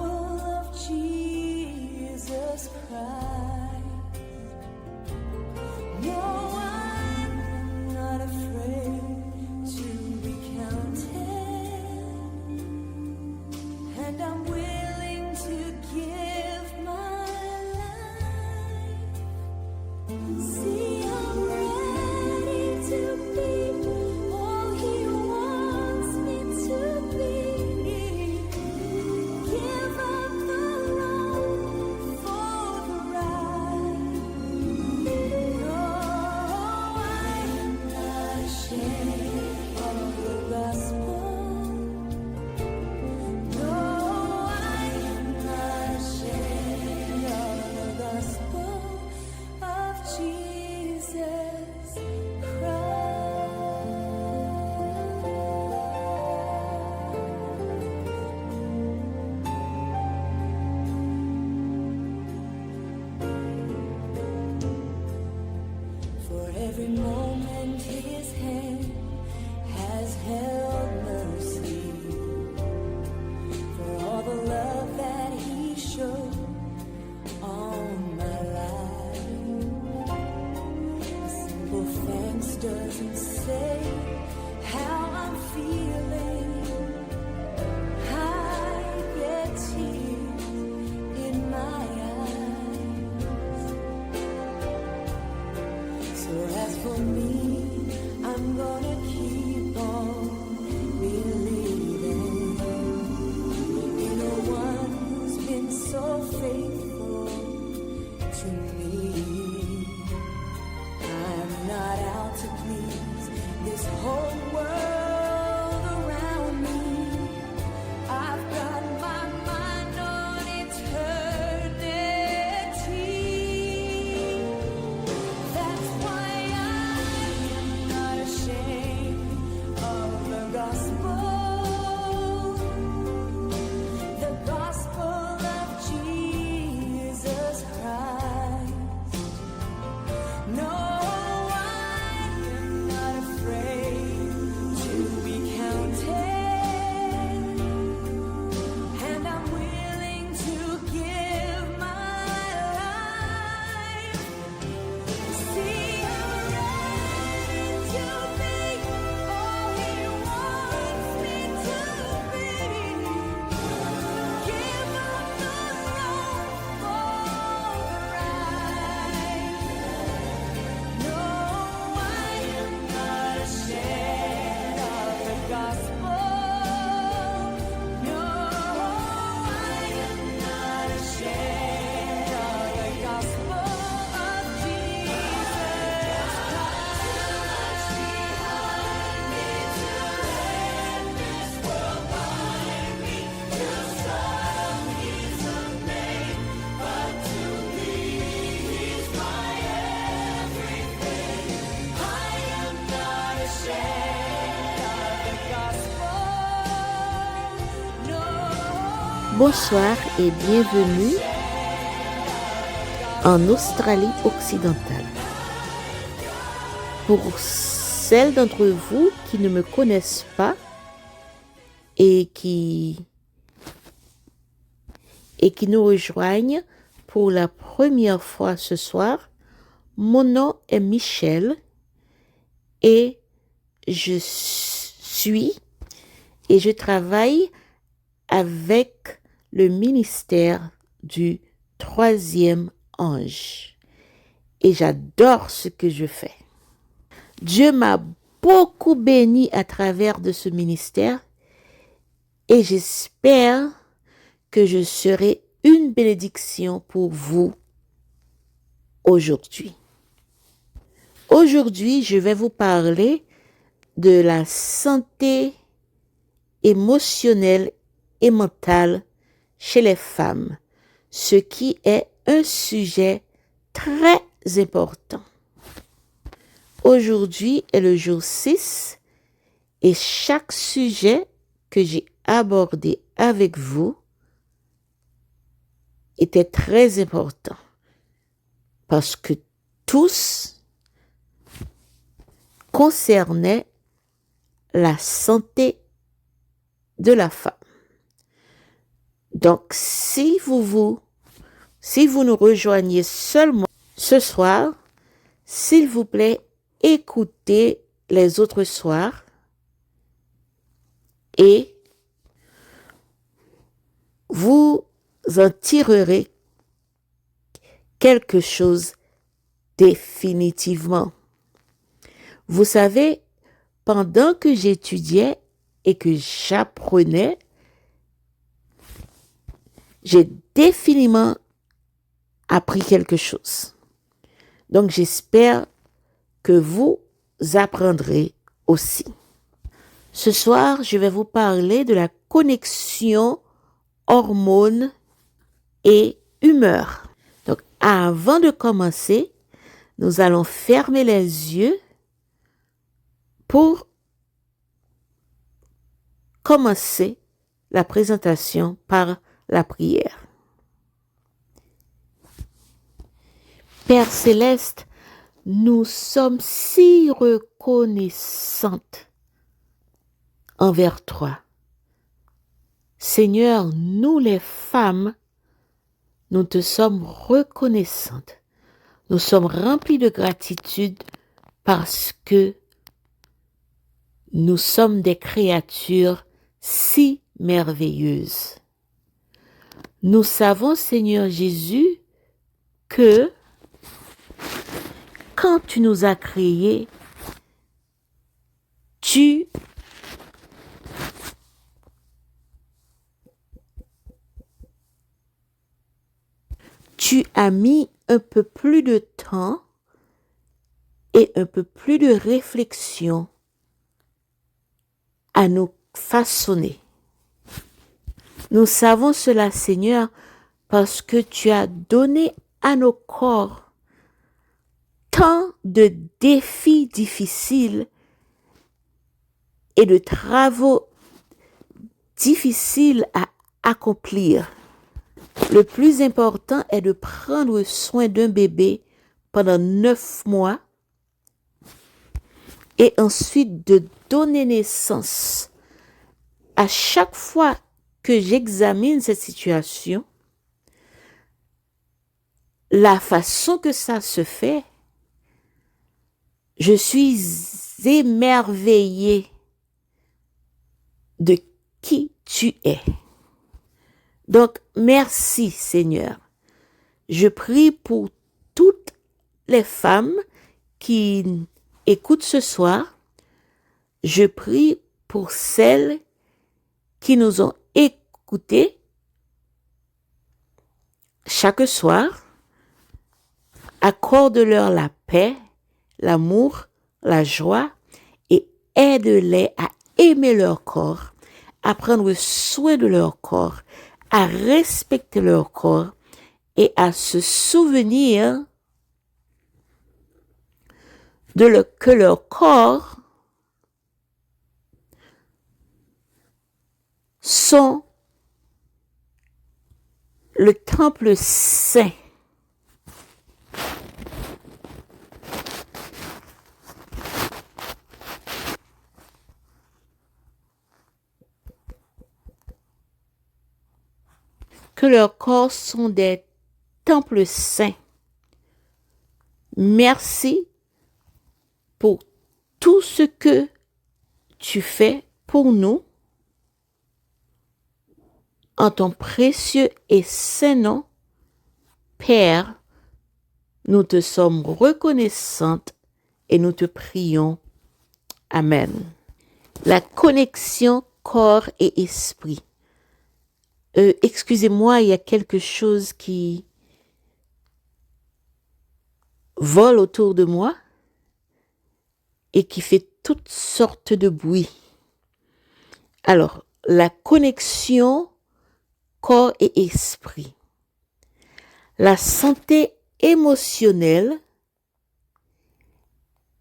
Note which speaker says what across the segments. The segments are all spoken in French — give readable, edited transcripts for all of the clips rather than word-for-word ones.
Speaker 1: of Jesus Christ. No, I'm not afraid to be counted, and I'm willing to give my life. See, I'm ready to be all He wants me to be. Give up the road for the ride. No, I'm not ashamed of the gospel. No, I'm not ashamed of the gospel of Jesus Christ. For every moment His hand has held mercy, for all the love that He showed on my life. A simple thanks doesn't say how I'm feeling. I get tears in my eyes. So as for me, I'm gonna keep on believing in the one who's been so faithful to me. I'm not out to please this whole world around me. I've got my mind on eternity. That's why I'm not ashamed of the gospel of Jesus Christ. No, I'm not afraid to be counted, and I'm willing to give my life. See, I'm ready to be all He wants me to be. Give up the road for the ride. No, I am not ashamed of the gospel. No, I am not ashamed of the gospel of Jesus Christ. Behind me to let this world bind me to some He's a name, but to me He's my everything. I am not ashamed of the gospel. No.
Speaker 2: Bonsoir et bienvenue en Australie occidentale. Pour celles d'entre vous qui ne me connaissent pas et qui nous rejoignent pour la première fois ce soir, mon nom est Michel et je travaille avec le ministère du troisième ange. Et j'adore ce que je fais. Dieu m'a beaucoup béni à travers de ce ministère et j'espère que je serai une bénédiction pour vous aujourd'hui. Aujourd'hui, je vais vous parler de la santé émotionnelle et mentale chez les femmes, ce qui est un sujet très important. Aujourd'hui est le jour 6 et chaque sujet que j'ai abordé avec vous était très important parce que tous concernaient la santé de la femme. Donc, si vous nous rejoignez seulement ce soir, s'il vous plaît, écoutez les autres soirs et vous en tirerez quelque chose définitivement. Vous savez, pendant que j'étudiais et que j'apprenais, j'ai définitivement appris quelque chose. Donc, j'espère que vous apprendrez aussi. Ce soir, je vais vous parler de la connexion hormones et humeur. Donc, avant de commencer, nous allons fermer les yeux pour commencer la présentation par la prière. Père céleste, nous sommes si reconnaissantes envers toi. Seigneur, nous les femmes, nous te sommes reconnaissantes. Nous sommes remplis de gratitude parce que nous sommes des créatures si merveilleuses. Nous savons, Seigneur Jésus, que quand tu nous as créés, tu as mis un peu plus de temps et un peu plus de réflexion à nous façonner. Nous savons cela, Seigneur, parce que tu as donné à nos corps tant de défis difficiles et de travaux difficiles à accomplir. Le plus important est de prendre soin d'un bébé pendant 9 mois et ensuite de donner naissance. À chaque fois que j'examine cette situation, la façon que ça se fait, je suis émerveillée de qui tu es. Donc, merci Seigneur. Je prie pour toutes les femmes qui écoutent ce soir. Je prie pour celles qui nous ont écoutés chaque soir. Accorde-leur la paix, l'amour, la joie et aide-les à aimer leur corps, à prendre soin de leur corps, à respecter leur corps et à se souvenir que leur corps sont le temple saint. Que leurs corps sont des temples saints. Merci pour tout ce que tu fais pour nous. En ton précieux et saint nom, Père, nous te sommes reconnaissantes et nous te prions. Amen. La connexion corps et esprit. Excusez-moi, il y a quelque chose qui vole autour de moi et qui fait toutes sortes de bruit. Alors, la connexion corps et esprit. La santé émotionnelle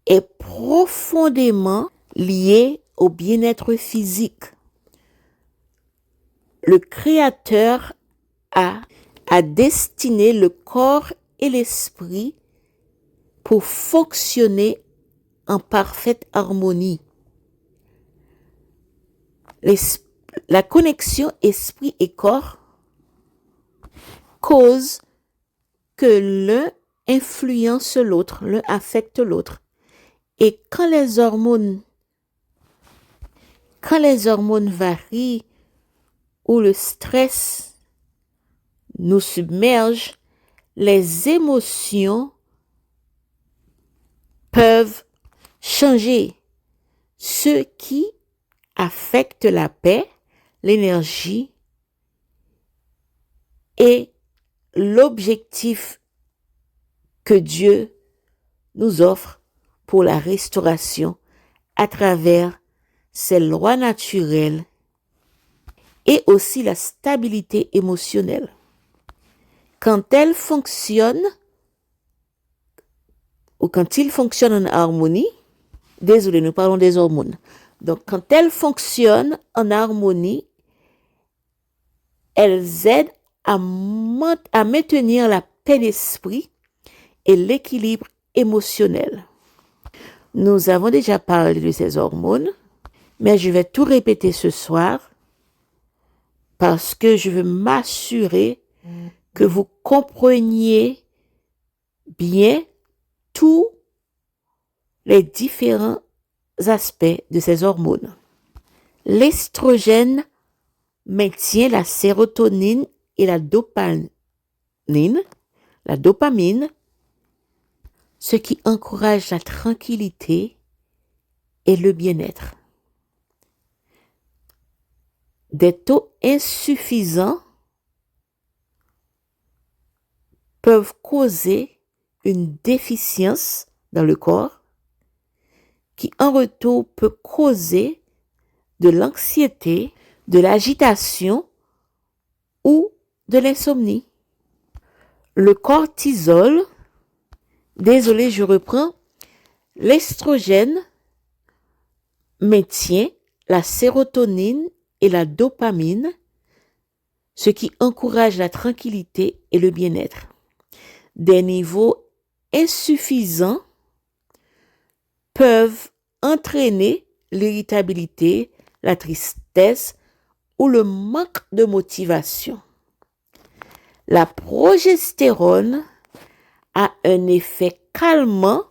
Speaker 2: est profondément liée au bien-être physique. Le Créateur a destiné le corps et l'esprit pour fonctionner en parfaite harmonie. La connexion esprit et corps cause que l'un influence l'autre, l'un affecte l'autre. Et quand les hormones varient ou le stress nous submerge, les émotions peuvent changer, ce qui affecte la paix, l'énergie et l'objectif que Dieu nous offre pour la restauration à travers ses lois naturelles et aussi la stabilité émotionnelle. Quand elle fonctionne, ou quand il fonctionne en harmonie, désolé, nous parlons des hormones. Donc, quand elles fonctionnent en harmonie, elles aident à maintenir la paix d'esprit et l'équilibre émotionnel. Nous avons déjà parlé de ces hormones, mais je vais tout répéter ce soir parce que je veux m'assurer que vous compreniez bien tous les différents aspects de ces hormones. L'estrogène maintient la sérotonine et la dopamine, ce qui encourage la tranquillité et le bien-être. Des taux insuffisants peuvent causer une déficience dans le corps qui en retour peut causer de l'anxiété, de l'agitation ou de l'insomnie. Le cortisol, désolé, je reprends, l'estrogène maintient la sérotonine et la dopamine, ce qui encourage la tranquillité et le bien-être. Des niveaux insuffisants peuvent entraîner l'irritabilité, la tristesse ou le manque de motivation. La progestérone a un effet calmant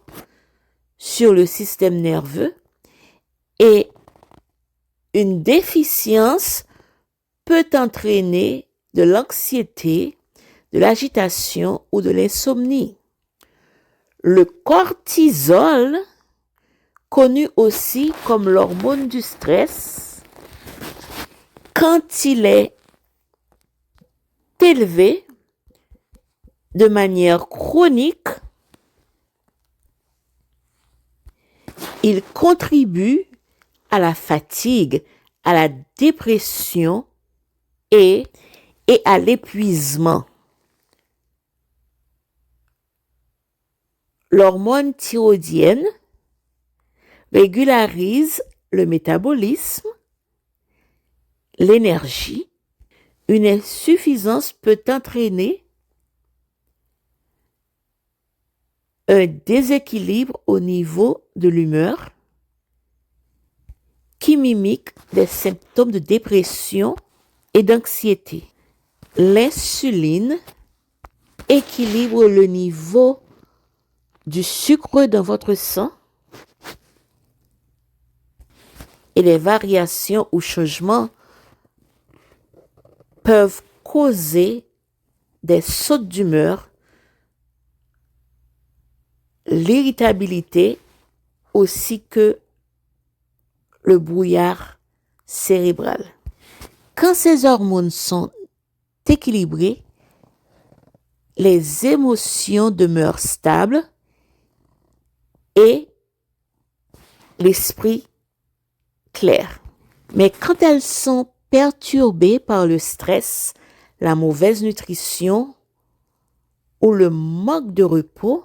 Speaker 2: sur le système nerveux et une déficience peut entraîner de l'anxiété, de l'agitation ou de l'insomnie. Le cortisol, connu aussi comme l'hormone du stress, quand il est élevé de manière chronique, il contribue à la fatigue, à la dépression et à l'épuisement. L'hormone thyroïdienne régularise le métabolisme, l'énergie. Une insuffisance peut entraîner un déséquilibre au niveau de l'humeur qui mimique des symptômes de dépression et d'anxiété. L'insuline équilibre le niveau du sucre dans votre sang et les variations ou changements peuvent causer des sautes d'humeur, l'irritabilité ainsi que le brouillard cérébral. Quand ces hormones sont équilibrées, les émotions demeurent stables et l'esprit clair. Mais quand elles sont perturbées par le stress, la mauvaise nutrition ou le manque de repos,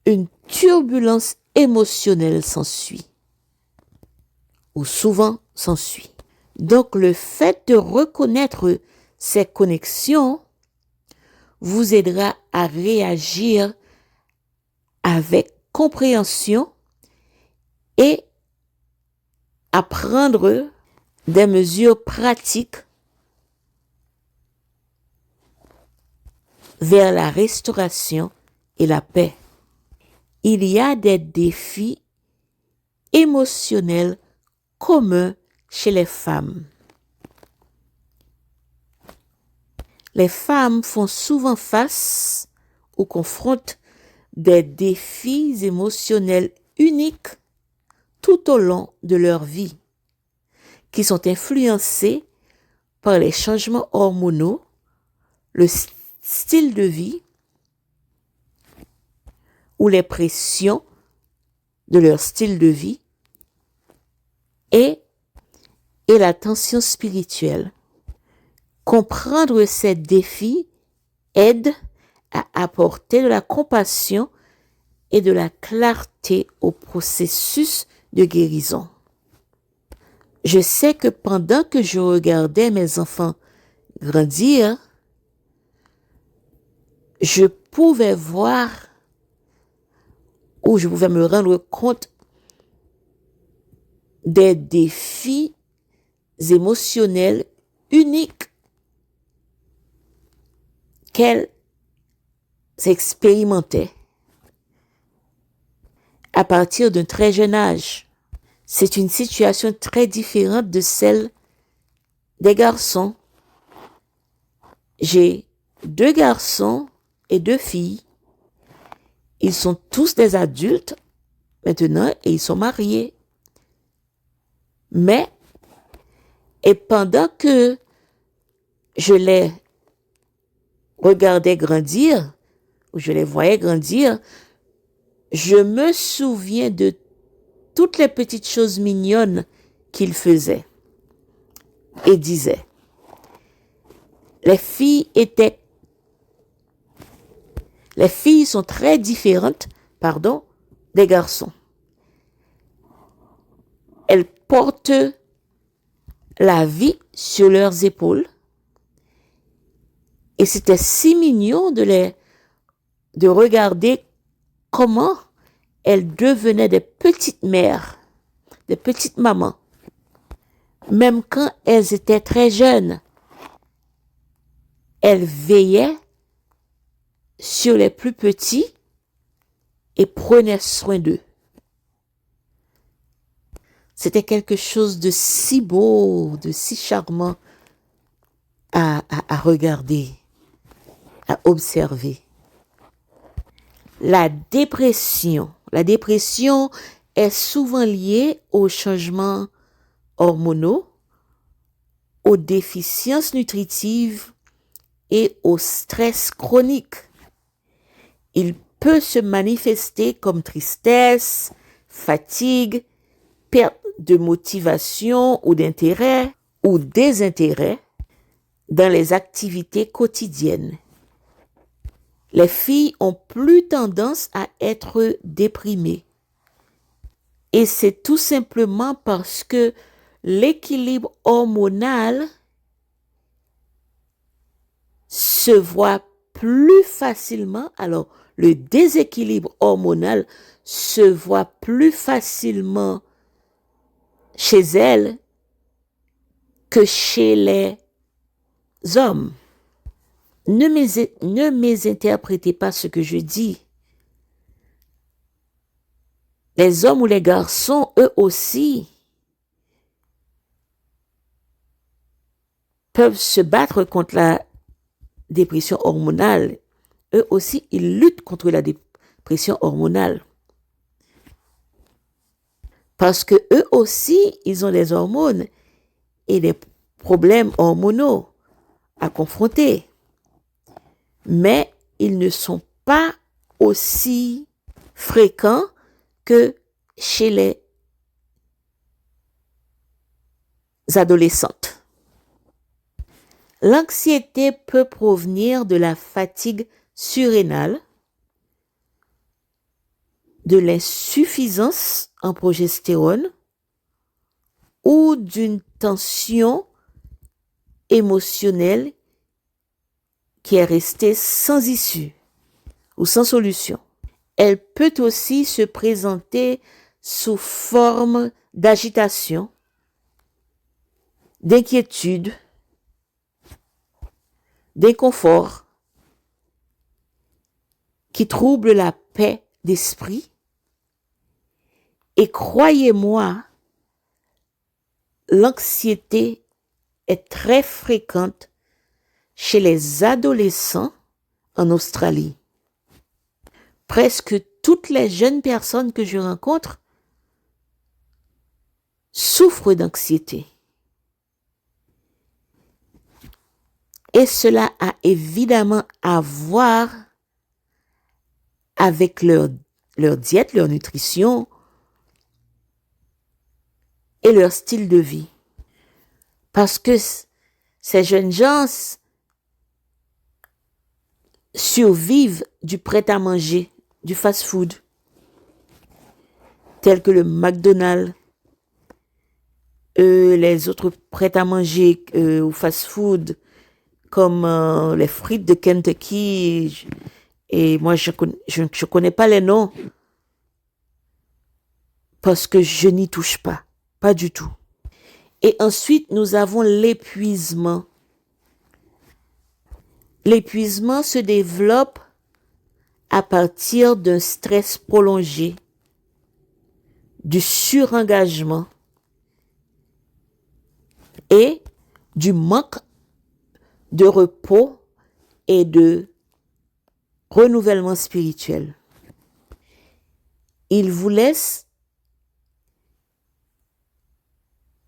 Speaker 2: une turbulence émotionnelle s'ensuit, ou souvent s'ensuit. Donc le fait de reconnaître ces connexions vous aidera à réagir avec compréhension et à prendre des mesures pratiques vers la restauration et la paix. Il y a des défis émotionnels communs chez les femmes. Les femmes font souvent face ou confrontent des défis émotionnels uniques tout au long de leur vie, qui sont influencés par les changements hormonaux, le style de vie ou les pressions de leur style de vie et la tension spirituelle. Comprendre ces défis aide à apporter de la compassion et de la clarté au processus de guérison. Je sais que pendant que je regardais mes enfants grandir, je pouvais voir ou je pouvais me rendre compte des défis émotionnels uniques qu'elles expérimentaient à partir d'un très jeune âge. C'est une situation très différente de celle des garçons. J'ai 2 garçons et 2 filles. Ils sont tous des adultes maintenant et ils sont mariés. Mais, et pendant que je les regardais grandir, ou je les voyais grandir, je me souviens de toutes les petites choses mignonnes qu'ils faisaient et disaient. Les filles sont très différentes, des garçons. Elles portent la vie sur leurs épaules. Et c'était si mignon de regarder comment elles devenaient des petites mères, des petites mamans. Même quand elles étaient très jeunes, elles veillaient sur les plus petits et prenaient soin d'eux. C'était quelque chose de si beau, de si charmant à regarder, à observer. La dépression est souvent liée aux changements hormonaux, aux déficiences nutritives et au stress chronique. Il peut se manifester comme tristesse, fatigue, perte de motivation ou d'intérêt ou désintérêt dans les activités quotidiennes. Les filles ont plus tendance à être déprimées. Et c'est tout simplement parce que l'équilibre hormonal se voit plus facilement. Alors, le déséquilibre hormonal se voit plus facilement chez elles que chez les hommes. Ne mésinterprétez pas ce que je dis. Les hommes ou les garçons, eux aussi, peuvent se battre contre la dépression hormonale. Eux aussi, ils luttent contre la dépression hormonale. Parce que eux aussi, ils ont des hormones et des problèmes hormonaux à confronter. Mais ils ne sont pas aussi fréquents que chez les adolescentes. L'anxiété peut provenir de la fatigue surrénale, de l'insuffisance en progestérone ou d'une tension émotionnelle qui est restée sans issue ou sans solution. Elle peut aussi se présenter sous forme d'agitation, d'inquiétude, d'inconfort, qui trouble la paix d'esprit. Et croyez-moi, l'anxiété est très fréquente chez les adolescents en Australie. Presque toutes les jeunes personnes que je rencontre souffrent d'anxiété. Et cela a évidemment à voir avec leur diète, leur nutrition et leur style de vie. Parce que ces jeunes gens survivent du prêt-à-manger, du fast-food, tel que le McDonald's, les autres prêt-à-manger ou fast-food, comme les frites de Kentucky. Et moi, je connais pas les noms parce que je n'y touche pas du tout. Et ensuite, nous avons l'épuisement. L'épuisement se développe à partir d'un stress prolongé, du surengagement et du manque de repos et de renouvellement spirituel. Il vous laisse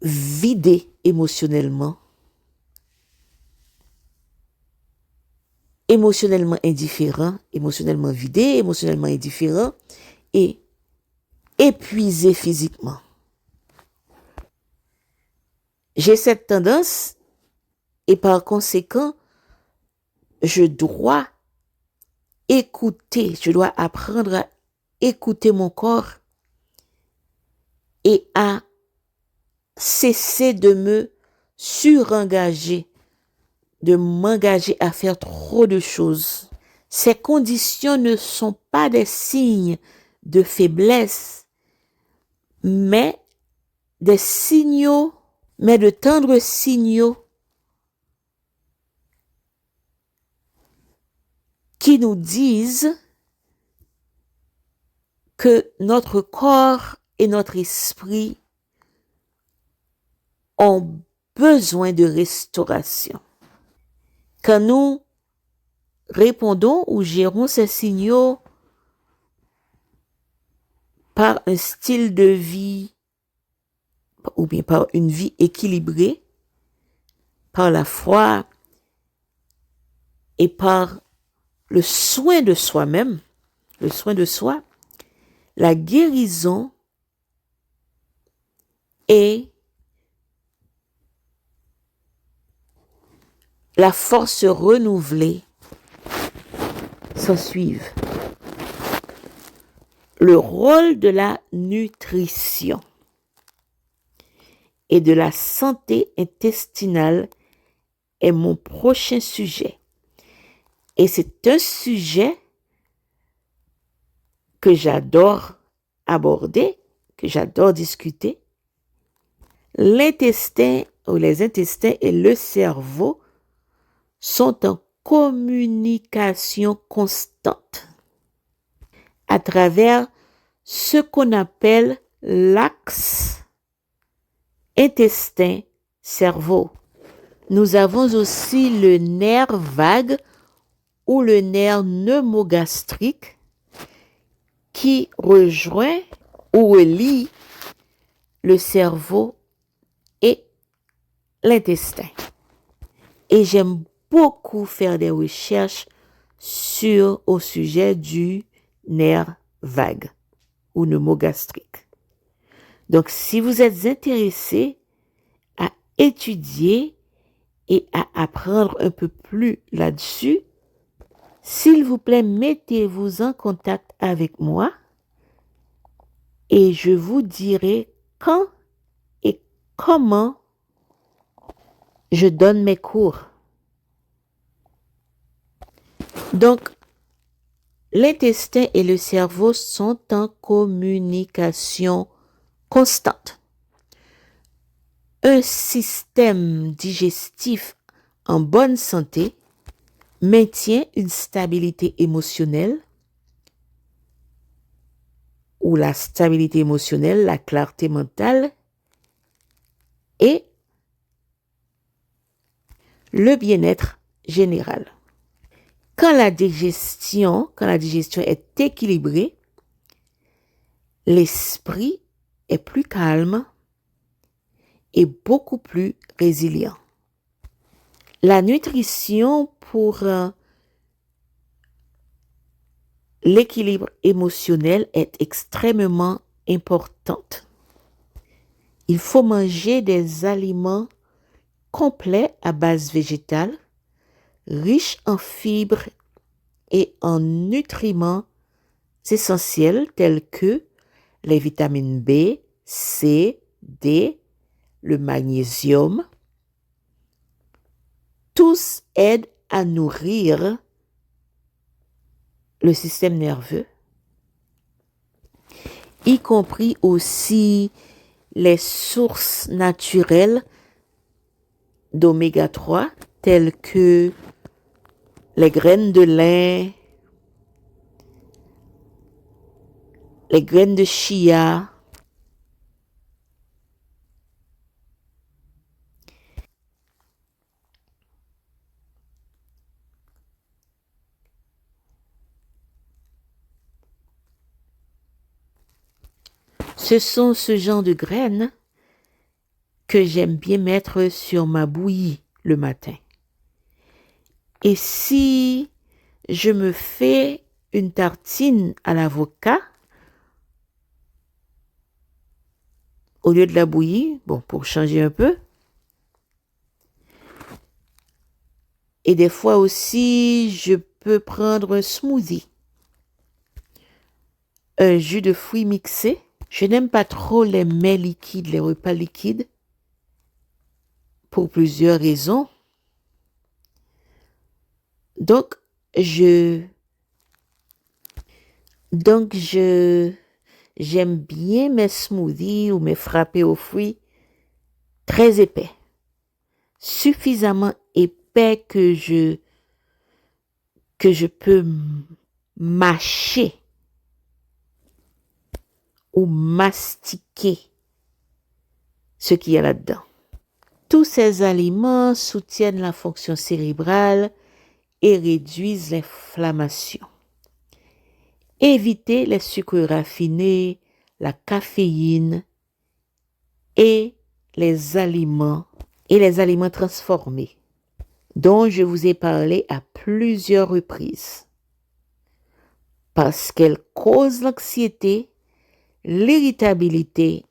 Speaker 2: vider émotionnellement indifférent, émotionnellement vidé, émotionnellement indifférent et épuisé physiquement. J'ai cette tendance et par conséquent, je dois apprendre à écouter mon corps et à cesser de me surengager, de m'engager à faire trop de choses. Ces conditions ne sont pas des signes de faiblesse, mais de tendres signaux qui nous disent que notre corps et notre esprit ont besoin de restauration. Quand nous répondons ou gérons ces signaux par un style de vie ou bien par une vie équilibrée, par la foi et par le soin de soi-même, le soin de soi, la guérison et la force renouvelée s'en suivent. Le rôle de la nutrition et de la santé intestinale est mon prochain sujet. Et c'est un sujet que j'adore aborder, que j'adore discuter. L'intestin ou les intestins et le cerveau sont en communication constante à travers ce qu'on appelle l'axe intestin-cerveau. Nous avons aussi le nerf vague ou le nerf pneumogastrique qui rejoint ou relie le cerveau et l'intestin. Et j'aime beaucoup faire des recherches au sujet du nerf vague ou pneumogastrique. Donc, si vous êtes intéressé à étudier et à apprendre un peu plus là-dessus, s'il vous plaît, mettez-vous en contact avec moi et je vous dirai quand et comment je donne mes cours. Donc, l'intestin et le cerveau sont en communication constante. Un système digestif en bonne santé maintient une stabilité émotionnelle, ou la stabilité émotionnelle, la clarté mentale et le bien-être général. Quand la digestion est équilibrée, l'esprit est plus calme et beaucoup plus résilient. La nutrition pour l'équilibre émotionnel est extrêmement importante. Il faut manger des aliments complets à base végétale, riches en fibres et en nutriments essentiels tels que les vitamines B, C, D, le magnésium. Tous aident à nourrir le système nerveux, y compris aussi les sources naturelles d'oméga 3 telles que les graines de lin, les graines de chia, ce sont ce genre de graines que j'aime bien mettre sur ma bouillie le matin. Et si je me fais une tartine à l'avocat, au lieu de la bouillie, pour changer un peu, et des fois aussi, je peux prendre un smoothie, un jus de fruits mixé. Je n'aime pas trop les mets liquides, les repas liquides, pour plusieurs raisons. Donc, j'aime bien mes smoothies ou mes frappés aux fruits très épais. Suffisamment épais que je peux mâcher ou mastiquer ce qu'il y a là-dedans. Tous ces aliments soutiennent la fonction cérébrale et réduisent l'inflammation. Évitez les sucres raffinés, la caféine et les aliments transformés dont je vous ai parlé à plusieurs reprises parce qu'elles causent l'anxiété, l'irritabilité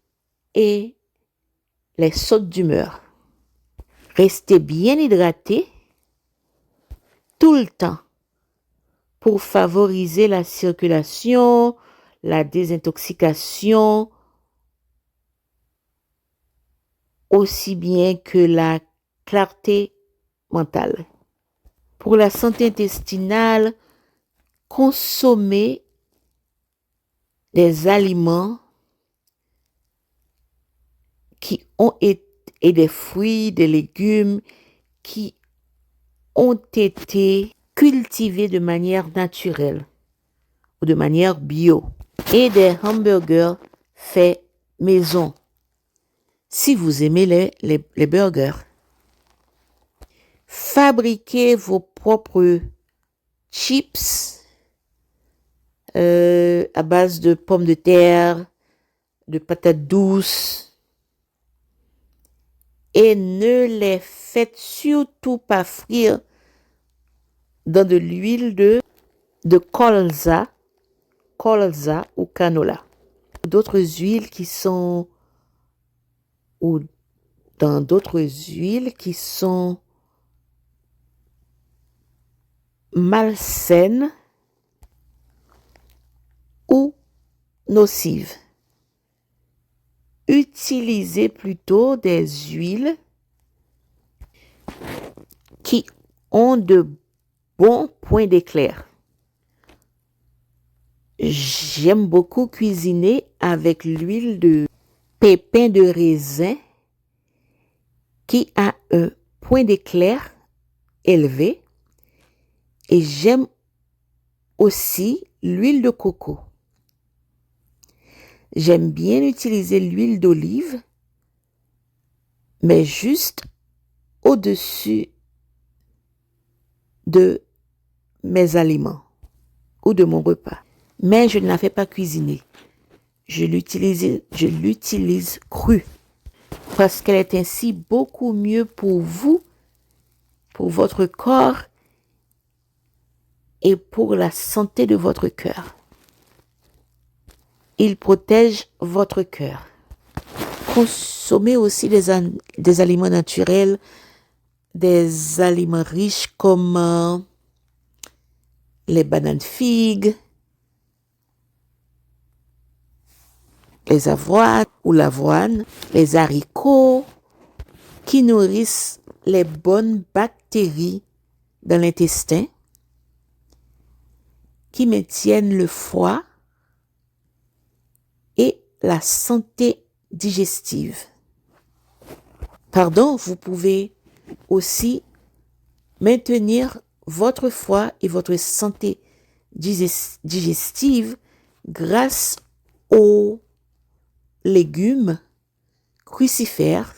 Speaker 2: et les sautes d'humeur. Restez bien hydraté tout le temps pour favoriser la circulation, la désintoxication, aussi bien que la clarté mentale. Pour la santé intestinale, consommez des aliments qui ont été, et des fruits, des légumes qui ont été cultivés de manière naturelle ou de manière bio et des hamburgers faits maison. Si vous aimez les burgers, fabriquez vos propres chips à base de pommes de terre, de patates douces, et ne les faites surtout pas frire dans de l'huile de colza ou canola. D'autres huiles ou dans d'autres huiles qui sont malsaines ou nocives. Utilisez plutôt des huiles qui ont de bons points d'éclair. J'aime beaucoup cuisiner avec l'huile de pépins de raisin qui a un point d'éclair élevé et j'aime aussi l'huile de coco. J'aime bien utiliser l'huile d'olive, mais juste au-dessus de mes aliments ou de mon repas. Mais je ne la fais pas cuisiner. Je l'utilise crue parce qu'elle est ainsi beaucoup mieux pour vous, pour votre corps et pour la santé de votre cœur. Il protège votre cœur. Consommez aussi des aliments naturels, des aliments riches comme les bananes figues, les avoines ou l'avoine, les haricots, qui nourrissent les bonnes bactéries dans l'intestin, qui maintiennent le foie et la santé digestive. Vous pouvez aussi maintenir votre foie et votre santé digestive grâce aux légumes crucifères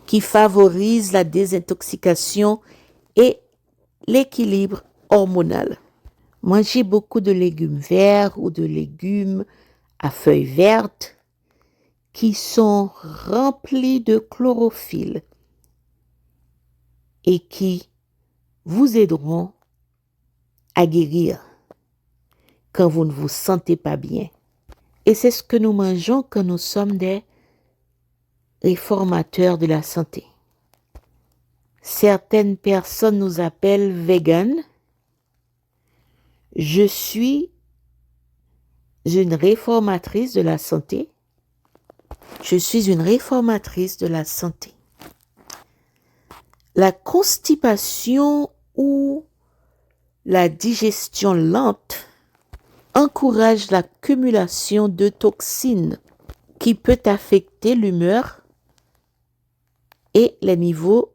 Speaker 2: qui favorisent la désintoxication et l'équilibre hormonal. Mangez beaucoup de légumes verts ou de légumes à feuilles vertes qui sont remplis de chlorophylle et qui vous aideront à guérir quand vous ne vous sentez pas bien. Et c'est ce que nous mangeons quand nous sommes des réformateurs de la santé. Certaines personnes nous appellent véganes. Je suis une réformatrice de la santé. Je suis une réformatrice de la santé. La constipation ou la digestion lente encourage l'accumulation de toxines qui peut affecter l'humeur et le niveau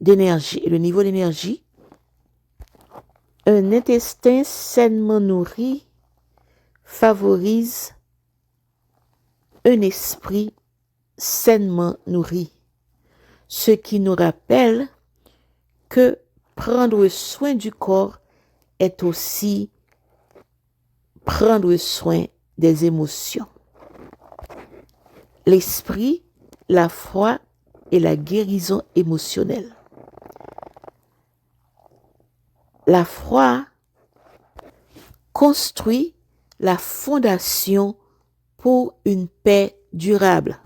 Speaker 2: d'énergie. Un intestin sainement nourri favorise un esprit sainement nourri, ce qui nous rappelle que prendre soin du corps est aussi prendre soin des émotions. L'esprit, la foi et la guérison émotionnelle. La foi construit la fondation pour une paix durable.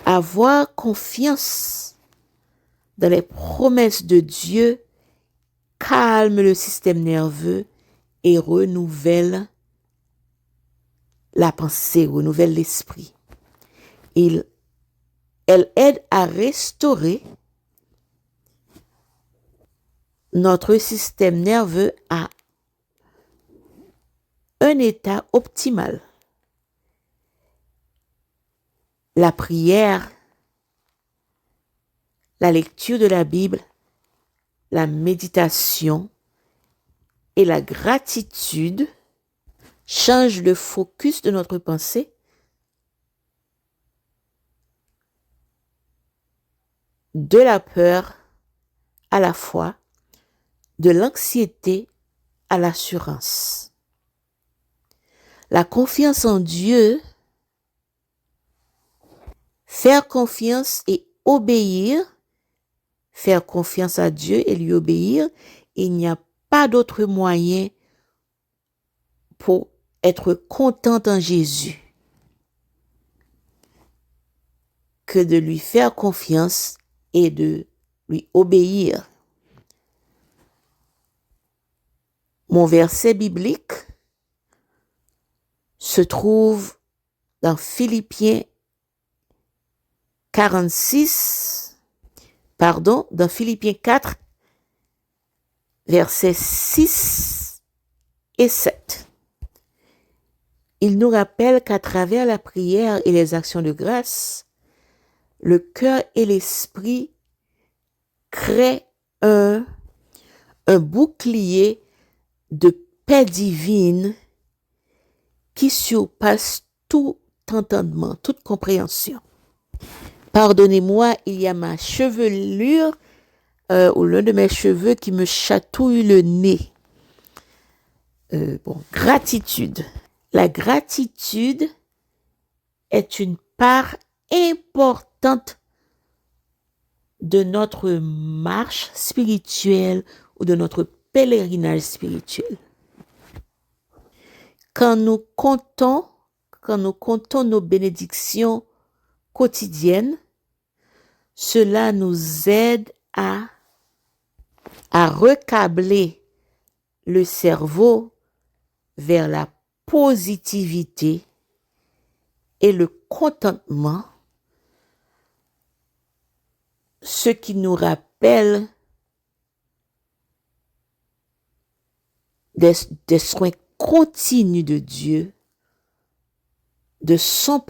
Speaker 2: Avoir confiance dans les promesses de Dieu calme le système nerveux et renouvelle la pensée, renouvelle l'esprit. Elle aide à restaurer notre système nerveux à un état optimal. La prière, la lecture de la Bible, la méditation et la gratitude changent le focus de notre pensée de la peur à la foi, de l'anxiété à l'assurance. La confiance en Dieu, faire confiance et obéir, faire confiance à Dieu et lui obéir, il n'y a pas d'autre moyen pour être content en Jésus que de lui faire confiance et de lui obéir. Mon verset biblique se trouve dans Philippiens 4, versets 6 et 7. Il nous rappelle qu'à travers la prière et les actions de grâce, le cœur et l'esprit créent un bouclier de paix divine qui surpasse tout entendement, toute compréhension. Pardonnez-moi, il y a ma chevelure ou l'un de mes cheveux qui me chatouille le nez. Gratitude. La gratitude est une part importante de notre marche spirituelle ou de notre pèlerinage spirituel. Quand nous comptons nos bénédictions quotidiennes, cela nous aide à recabler le cerveau vers la positivité et le contentement, ce qui nous rappelle des soins continus de Dieu, de son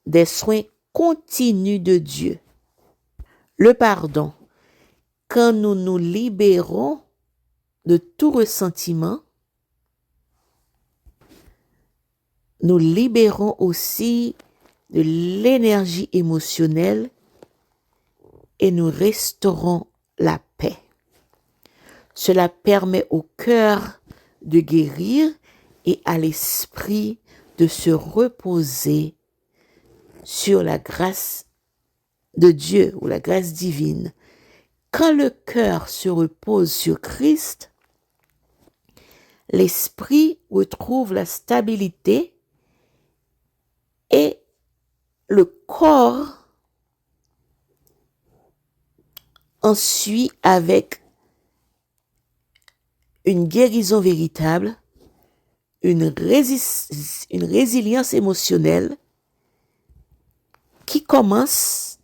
Speaker 2: des soins continus de Dieu. Le pardon, quand nous nous libérons de tout ressentiment, nous libérons aussi de l'énergie émotionnelle et nous restaurons la paix. Cela permet au cœur de guérir et à l'esprit de se reposer sur la grâce de Dieu ou la grâce divine. Quand le cœur se repose sur Christ, l'esprit retrouve la stabilité et le corps en suit avec une guérison véritable, une résilience émotionnelle qui commence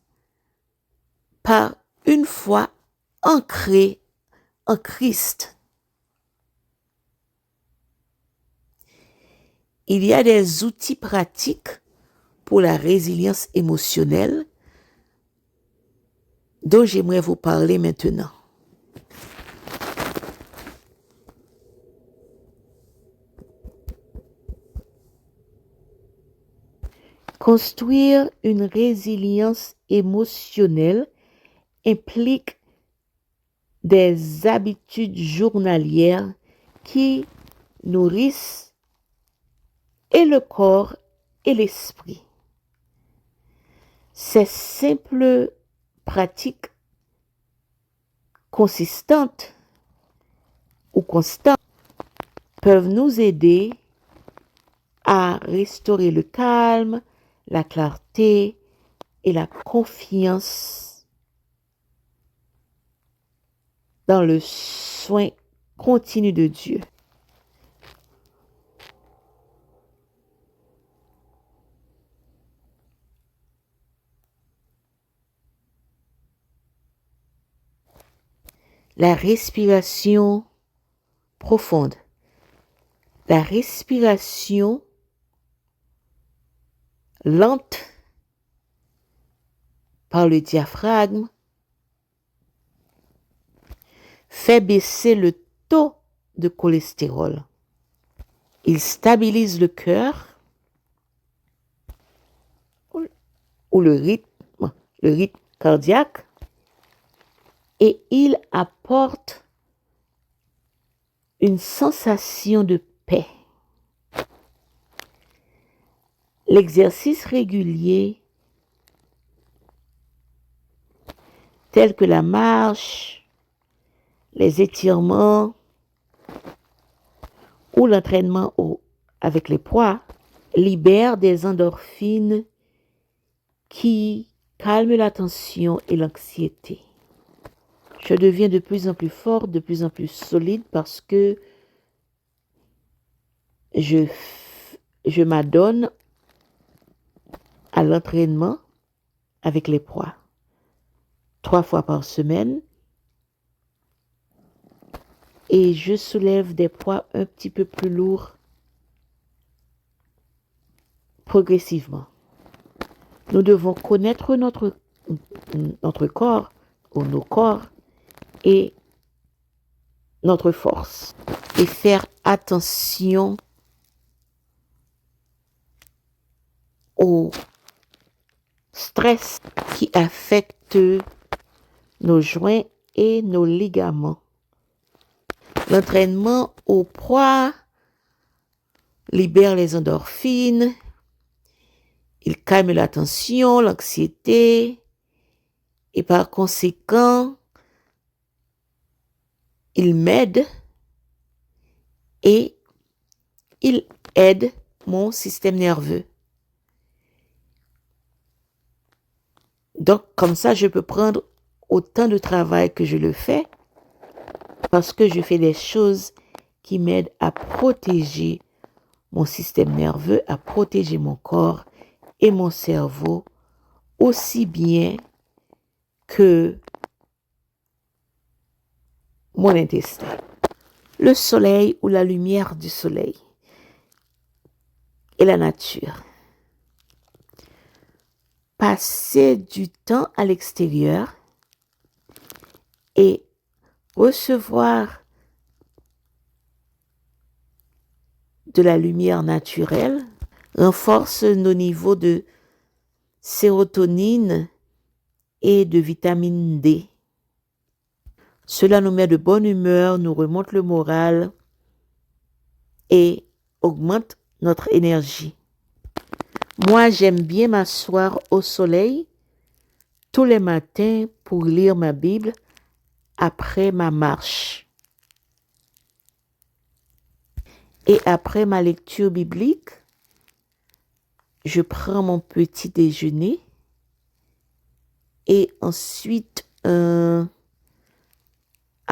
Speaker 2: par une foi ancrée en Christ. Il y a des outils pratiques pour la résilience émotionnelle dont j'aimerais vous parler maintenant. Construire une résilience émotionnelle implique des habitudes journalières qui nourrissent et le corps et l'esprit. Ces simples pratiques consistantes ou constantes peuvent nous aider à restaurer le calme, la clarté et la confiance dans le soin continu de Dieu. La respiration profonde. La respiration lente par le diaphragme fait baisser le taux de cholestérol. Il stabilise le cœur ou le rythme cardiaque et il apporte une sensation de paix. L'exercice régulier, tel que la marche, les étirements ou l'entraînement avec les poids, libère des endorphines qui calment la tension et l'anxiété. Je deviens de plus en plus forte, de plus en plus solide parce que je m'adonne à l'entraînement avec les poids 3 fois par semaine et je soulève des poids un petit peu plus lourds progressivement. Nous devons connaître notre corps ou nos corps et notre force et faire attention au stress qui affecte nos joints et nos ligaments. L'entraînement au poids libère les endorphines, il calme la tension, l'anxiété et par conséquent, il m'aide et il aide mon système nerveux. Donc, comme ça, je peux prendre autant de travail que je le fais parce que je fais des choses qui m'aident à protéger mon système nerveux, à protéger mon corps et mon cerveau aussi bien que mon intestin. Le soleil ou la lumière du soleil et la nature. Passer du temps à l'extérieur et recevoir de la lumière naturelle renforce nos niveaux de sérotonine et de vitamine D. Cela nous met de bonne humeur, nous remonte le moral et augmente notre énergie. Moi, j'aime bien m'asseoir au soleil tous les matins pour lire ma Bible après ma marche. Et après ma lecture biblique, je prends mon petit déjeuner et ensuite, à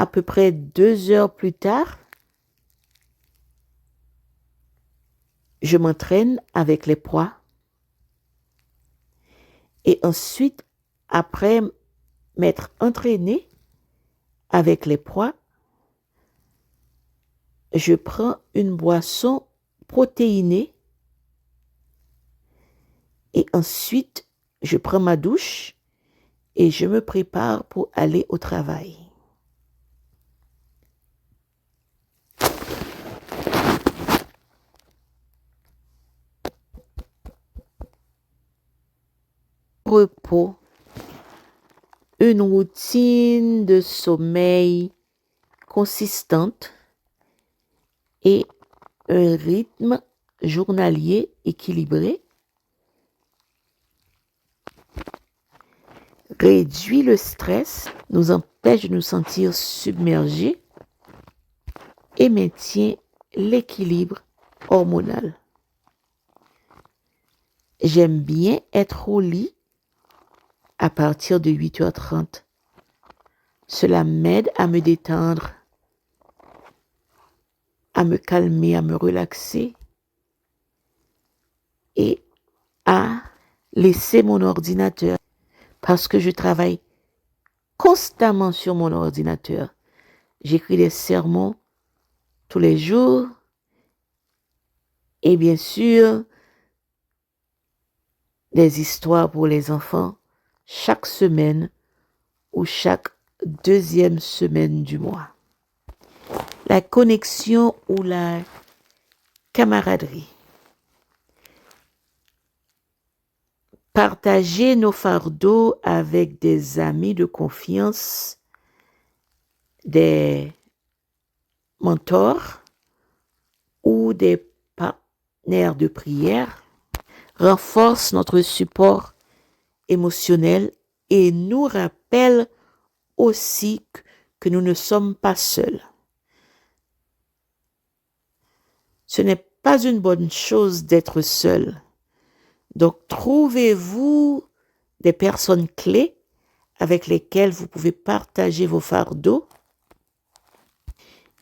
Speaker 2: peu près 2 heures plus tard, je m'entraîne avec les poids. Et ensuite, après m'être entraîné avec les poids, je prends une boisson protéinée et ensuite, je prends ma douche et je me prépare pour aller au travail. Repos, une routine de sommeil consistante et un rythme journalier équilibré réduit le stress, nous empêche de nous sentir submergés et maintient l'équilibre hormonal. J'aime bien être au lit à partir de 8h30. Cela m'aide à me détendre, à me calmer, à me relaxer et à laisser mon ordinateur parce que je travaille constamment sur mon ordinateur. J'écris des sermons tous les jours et bien sûr des histoires pour les enfants chaque semaine ou chaque 2e semaine du mois. La connexion ou la camaraderie. Partager nos fardeaux avec des amis de confiance, des mentors ou des partenaires de prière renforce notre support émotionnel et nous rappelle aussi que nous ne sommes pas seuls. Ce n'est pas une bonne chose d'être seul. Donc, trouvez-vous des personnes clés avec lesquelles vous pouvez partager vos fardeaux.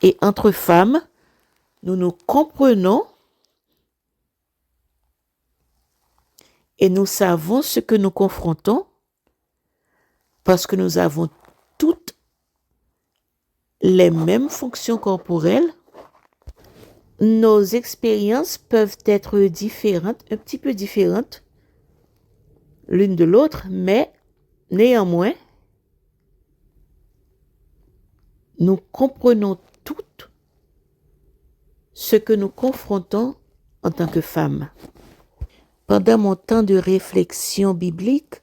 Speaker 2: Et entre femmes, nous nous comprenons et nous savons ce que nous confrontons parce que nous avons toutes les mêmes fonctions corporelles. Nos expériences peuvent être différentes, un petit peu différentes l'une de l'autre, mais néanmoins, nous comprenons ce que nous confrontons en tant que femmes. Pendant mon temps de réflexion biblique,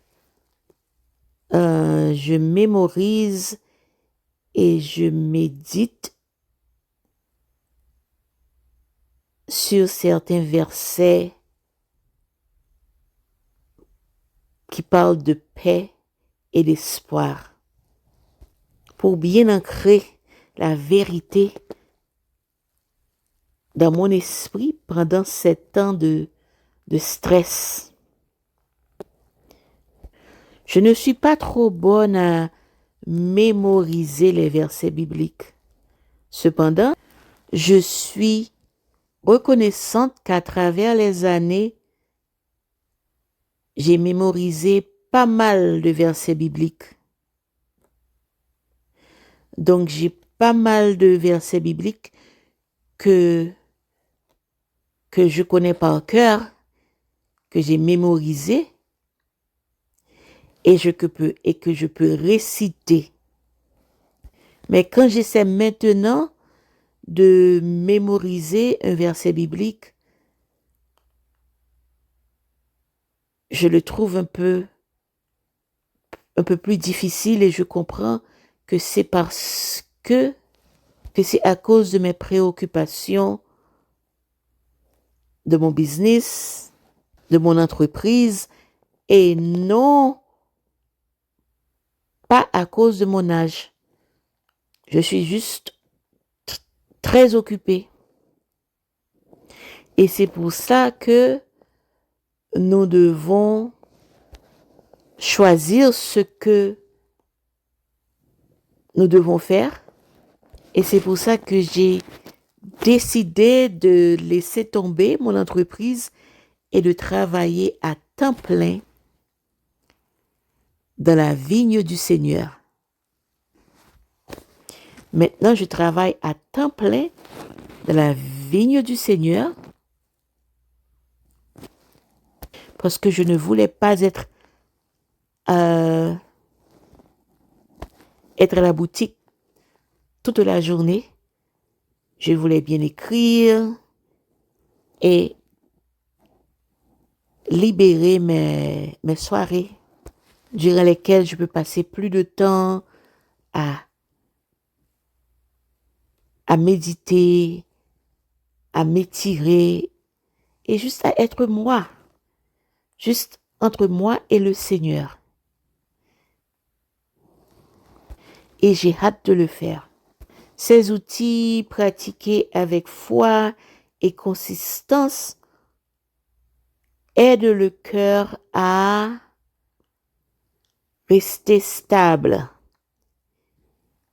Speaker 2: je mémorise et je médite sur certains versets qui parlent de paix et d'espoir pour bien ancrer la vérité dans mon esprit pendant ces temps de stress. Je ne suis pas trop bonne à mémoriser les versets bibliques. Cependant, je suis reconnaissante qu'à travers les années, j'ai mémorisé pas mal de versets bibliques. Donc, j'ai pas mal de versets bibliques que je connais par cœur, que j'ai mémorisé et que je peux réciter. Mais quand j'essaie maintenant de mémoriser un verset biblique, je le trouve un peu plus difficile et je comprends que c'est parce que c'est à cause de mes préoccupations, de mon business, de mon entreprise et non pas à cause de mon âge. Je suis juste très occupée. Et c'est pour ça que nous devons choisir ce que nous devons faire. Et c'est pour ça que j'ai décidé de laisser tomber mon entreprise et de travailler à temps plein dans la vigne du Seigneur. Maintenant, je travaille à temps plein dans la vigne du Seigneur parce que je ne voulais pas être à la boutique toute la journée. Je voulais bien écrire et libérer mes soirées durant lesquelles je peux passer plus de temps à méditer, à m'étirer et juste à être moi, juste entre moi et le Seigneur. Et j'ai hâte de le faire. Ces outils pratiqués avec foi et consistance aident le cœur à rester stable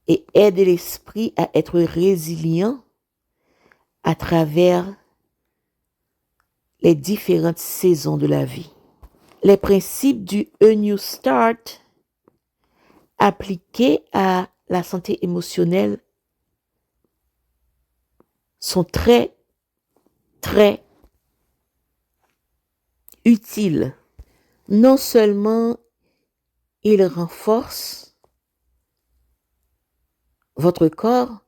Speaker 2: et aident l'esprit à être résilient à travers les différentes saisons de la vie. Les principes du A New Start appliqués à la santé émotionnelle sont très, très utiles. Non seulement ils renforcent votre corps,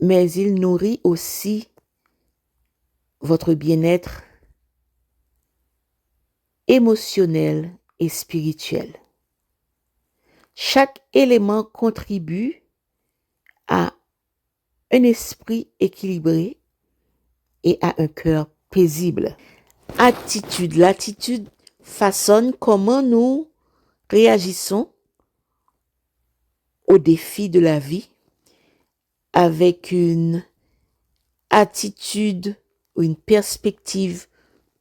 Speaker 2: mais ils nourrissent aussi votre bien-être émotionnel et spirituel. Chaque élément contribue à un esprit équilibré et à un cœur paisible. L'attitude façonne comment nous réagissons aux défis de la vie avec une attitude ou une perspective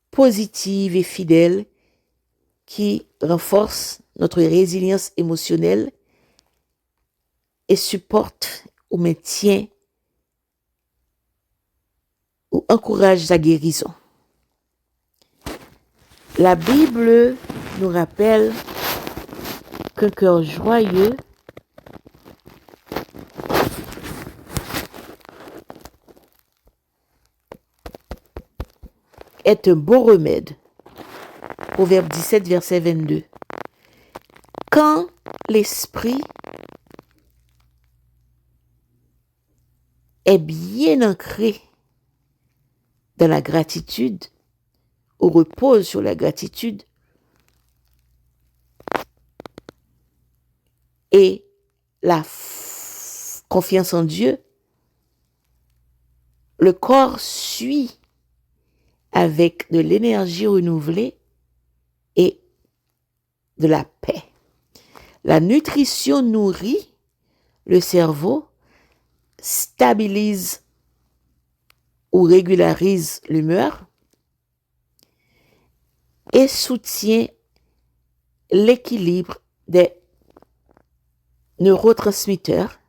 Speaker 2: positive et fidèle qui renforce notre résilience émotionnelle et supporte ou maintient ou encourage la guérison. La Bible nous rappelle qu'un cœur joyeux est un beau remède. Proverbe 17, verset 22. Quand l'esprit est bien ancré dans la gratitude, ou repose sur la gratitude, et la confiance en Dieu, le corps suit avec de l'énergie renouvelée et de la paix. La nutrition nourrit le cerveau, stabilise ou régularise l'humeur et soutient l'équilibre des neurotransmetteurs.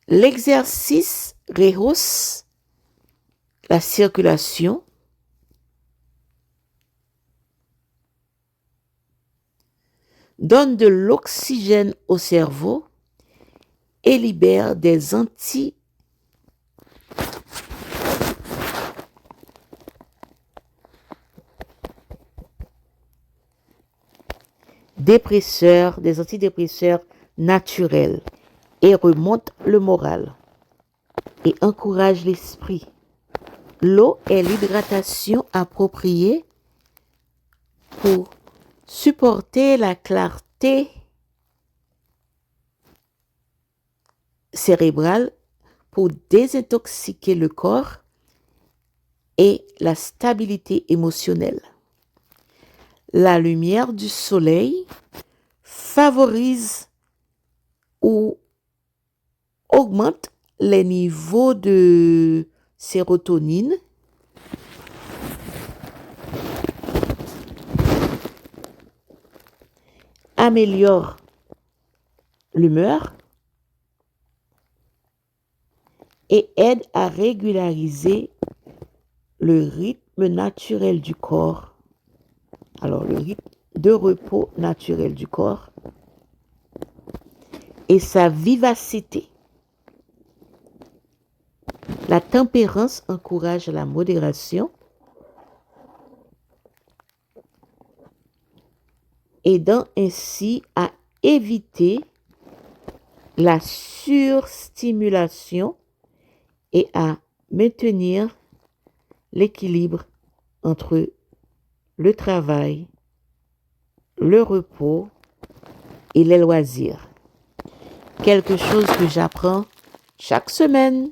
Speaker 2: L'exercice rehausse la circulation, donne de l'oxygène au cerveau et libère des antidépresseurs naturels et remonte le moral et encourage l'esprit. L'eau est l'hydratation appropriée pour supporter la clarté cérébrale, pour désintoxiquer le corps et la stabilité émotionnelle. La lumière du soleil favorise ou augmente les niveaux de sérotonine, améliore l'humeur et aide à régulariser le rythme naturel du corps. Alors, le rythme de repos naturel du corps et sa vivacité. La tempérance encourage la modération, aidant ainsi à éviter la surstimulation et à maintenir l'équilibre entre le travail, le repos et les loisirs. Quelque chose que j'apprends chaque semaine,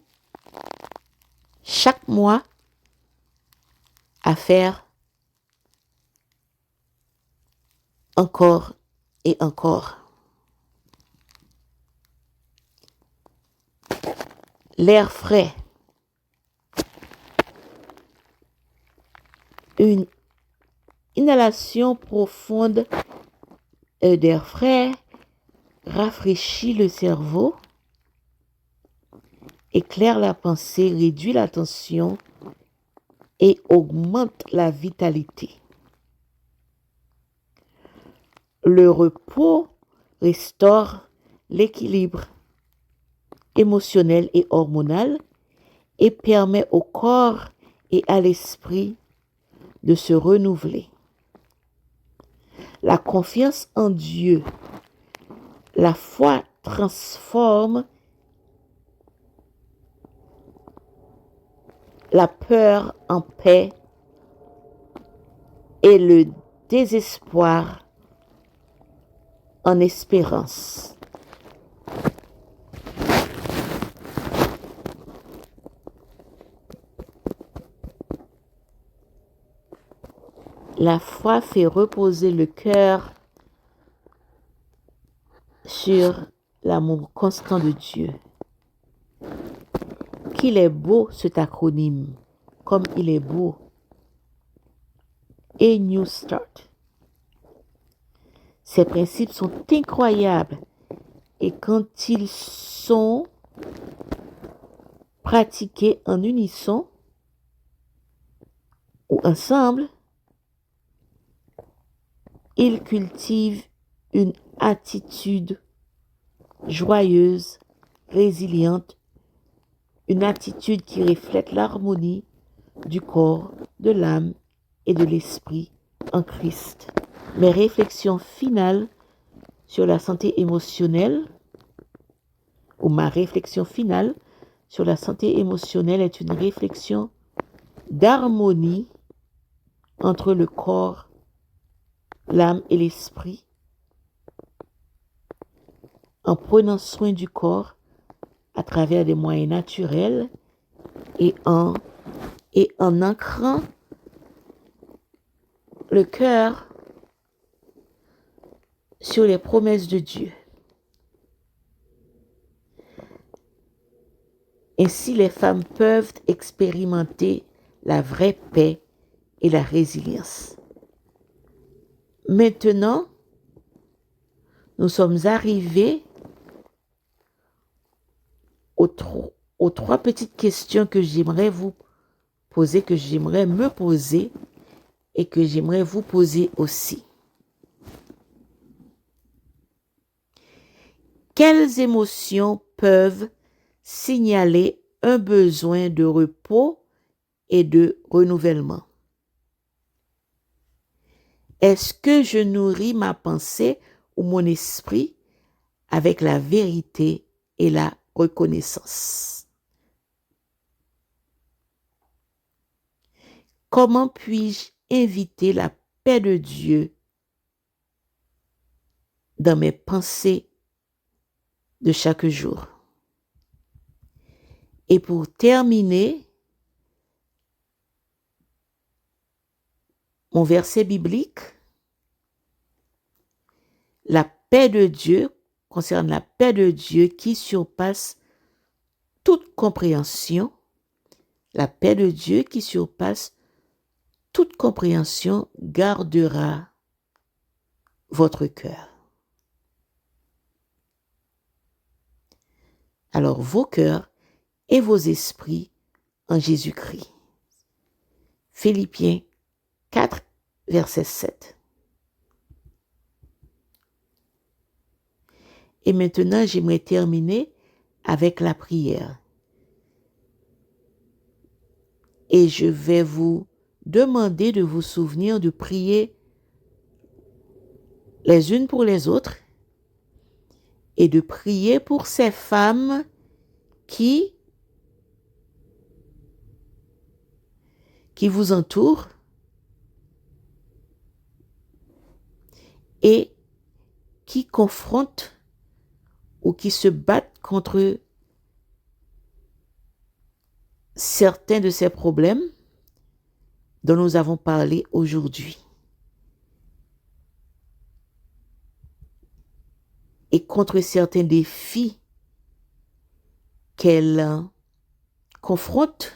Speaker 2: chaque mois, à faire encore et encore. L'air frais. Une inhalation profonde d'air frais rafraîchit le cerveau, éclaire la pensée, réduit la tension et augmente la vitalité. Le repos restaure l'équilibre émotionnel et hormonal et permet au corps et à l'esprit de se renouveler. La confiance en Dieu, la foi transforme la peur en paix et le désespoir en espérance. La foi fait reposer le cœur sur l'amour constant de Dieu. Qu'il est beau cet acronyme, comme il est beau. A New Start. Ces principes sont incroyables et quand ils sont pratiqués en unisson ou ensemble, ils cultivent une attitude joyeuse, résiliente, une attitude qui reflète l'harmonie du corps, de l'âme et de l'esprit en Christ. Mes réflexions finales sur la santé émotionnelle, ou ma réflexion finale sur la santé émotionnelle est une réflexion d'harmonie entre le corps, l'âme et l'esprit, en prenant soin du corps à travers des moyens naturels et en ancrant le cœur sur les promesses de Dieu. Ainsi, les femmes peuvent expérimenter la vraie paix et la résilience. Maintenant, nous sommes arrivés aux trois petites questions que j'aimerais vous poser, que j'aimerais me poser et que j'aimerais vous poser aussi. Quelles émotions peuvent signaler un besoin de repos et de renouvellement? Est-ce que je nourris ma pensée ou mon esprit avec la vérité et la reconnaissance? Comment puis-je inviter la paix de Dieu dans mes pensées de chaque jour? Et pour terminer, mon verset biblique, la paix de Dieu concerne la paix de Dieu qui surpasse toute compréhension, la paix de Dieu qui surpasse toute compréhension gardera votre cœur. Alors vos cœurs et vos esprits en Jésus-Christ. Philippiens 4, verset 7. Et maintenant, j'aimerais terminer avec la prière. Et je vais vous demander de vous souvenir de prier les unes pour les autres et de prier pour ces femmes qui vous entourent et qui confrontent ou qui se battent contre certains de ces problèmes dont nous avons parlé aujourd'hui. Et contre certains défis qu'elles confrontent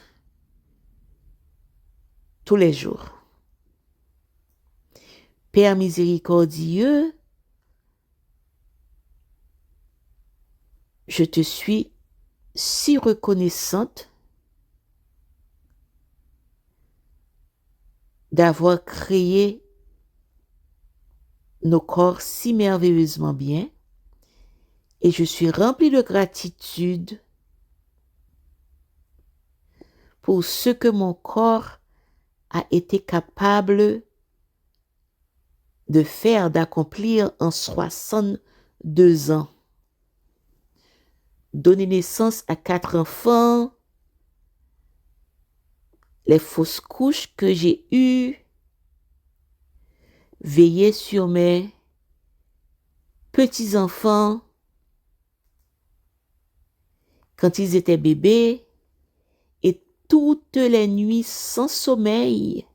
Speaker 2: tous les jours. Père miséricordieux, je te suis si reconnaissante d'avoir créé nos corps si merveilleusement bien et je suis remplie de gratitude pour ce que mon corps a été capable de faire, d'accomplir en 62 ans. Donner naissance à 4 enfants, les fausses couches que j'ai eues, veiller sur mes petits-enfants quand ils étaient bébés et toutes les nuits sans sommeil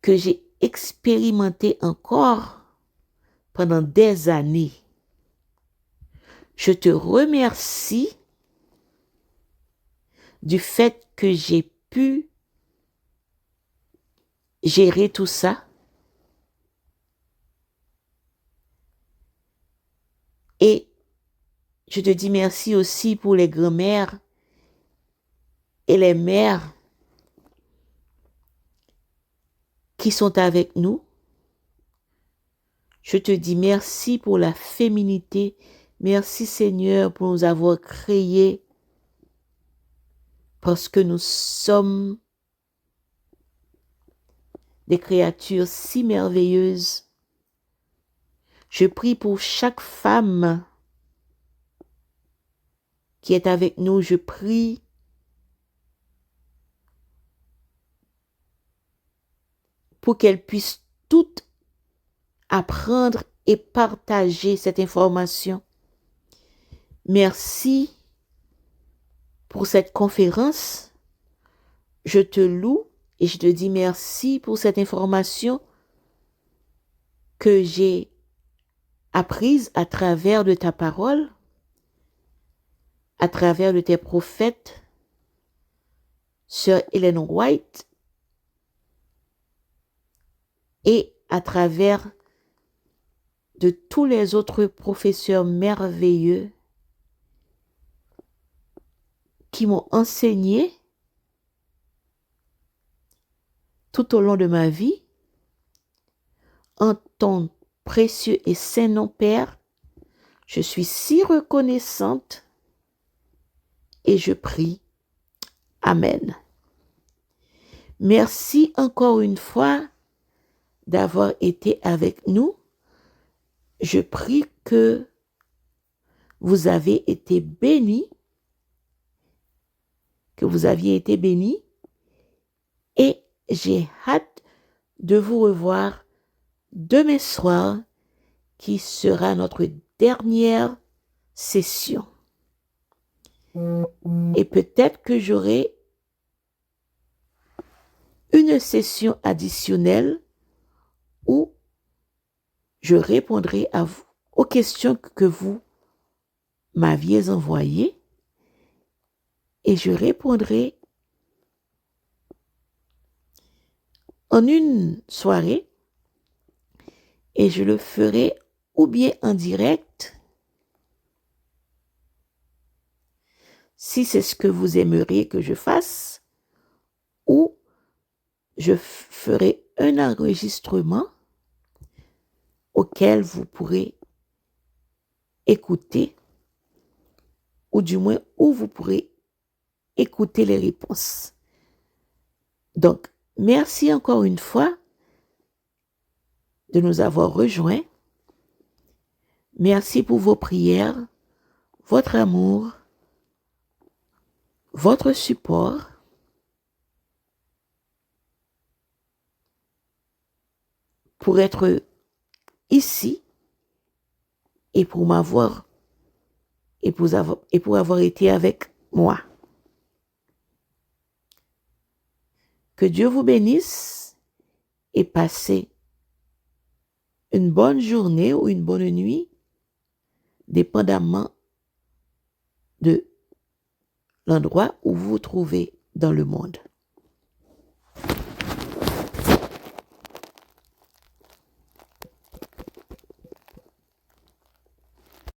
Speaker 2: que j'ai expérimenté encore pendant des années. Je te remercie du fait que j'ai pu gérer tout ça. Et je te dis merci aussi pour les grands-mères et les mères qui sont avec nous. Je te dis merci pour la féminité. Merci Seigneur pour nous avoir créés parce que nous sommes des créatures si merveilleuses. Je prie pour chaque femme qui est avec nous, je prie pour qu'elle puisse toutes apprendre et partager cette information. Merci pour cette conférence. Je te loue et je te dis merci pour cette information que j'ai apprise à travers de ta parole, à travers de tes prophètes, Sœur Ellen White, et à travers de tous les autres professeurs merveilleux qui m'ont enseigné tout au long de ma vie. En ton précieux et saint nom, Père, je suis si reconnaissante et je prie. Amen. Merci encore une fois d'avoir été avec nous. Je prie que vous avez été bénis, que vous aviez été bénis, et j'ai hâte de vous revoir demain soir, qui sera notre dernière session. Et peut-être que j'aurai une session additionnelle où je répondrai aux questions que vous m'aviez envoyées et je répondrai en une soirée et je le ferai ou bien en direct si c'est ce que vous aimeriez que je fasse, ou je ferai un enregistrement auquel vous pourrez écouter, ou du moins où vous pourrez écouter les réponses. Donc, merci encore une fois de nous avoir rejoints. Merci pour vos prières, votre amour, votre support. Pour être ici et pour m'avoir et pour avoir été avec moi. Que Dieu vous bénisse et passez une bonne journée ou une bonne nuit, dépendamment de l'endroit où vous vous trouvez dans le monde.